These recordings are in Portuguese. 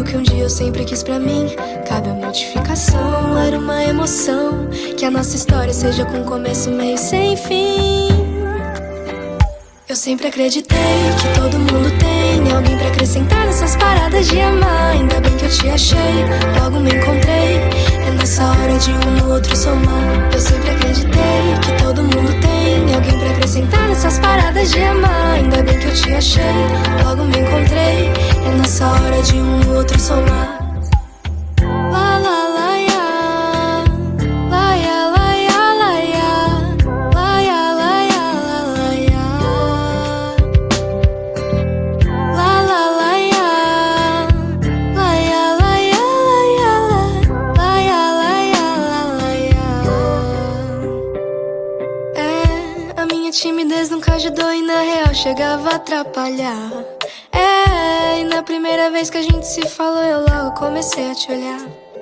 que um dia eu sempre quis pra mim. Cada notificação era uma emoção. Que a nossa história seja com começo, meio, sem fim. Eu sempre acreditei que todo mundo tem alguém pra acrescentar nessas paradas de amar. Ainda bem que eu te achei, logo me encontrei. É nessa hora de um no outro somar. Eu sempre acreditei que todo mundo tem alguém pra acrescentar nessas paradas de amar. Ainda bem que eu te achei, logo me encontrei. É nessa hora de um no outro somar. La la la ya, la ya la ya la ya, la ya la ya la ya, la la la ya, la ya la ya la ya, la ya la ya. É, a minha timidez nunca ajudou e na real chegava a atrapalhar. É, e na primeira vez que a gente se falou eu logo comecei a te olhar.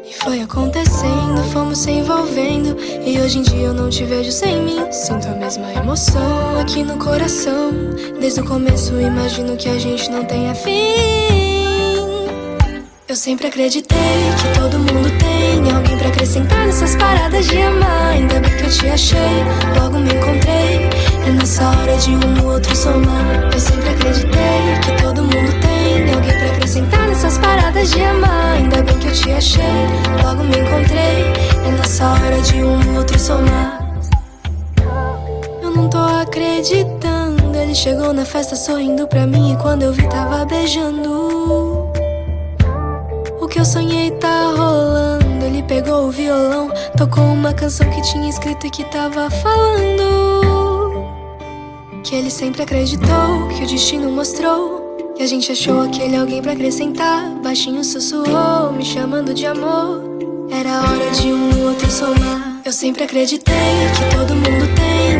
E foi acontecendo, fomos se envolvendo. E hoje em dia eu não te vejo sem mim. Sinto a mesma emoção aqui no coração. Desde o começo imagino que a gente não tenha fim. Eu sempre acreditei que todo mundo tem alguém pra acrescentar nessas paradas de amar. Ainda bem que eu te achei, logo me encontrei. É nessa hora de um no outro somar. Eu sempre acreditei que todo mundo tem alguém pra acrescentar nessas paradas de amar. Ainda bem que eu te achei, logo me encontrei. É nessa hora de um no outro somar. Eu não tô acreditando. Ele chegou na festa sorrindo pra mim e quando eu vi tava beijando. O que eu sonhei tá rolando. Ele pegou o violão, tocou uma canção que tinha escrito e que tava falando que ele sempre acreditou, que o destino mostrou que a gente achou aquele alguém pra acrescentar. Baixinho sussurrou, me chamando de amor. Era hora de um no outro somar. Eu sempre acreditei que todo mundo tem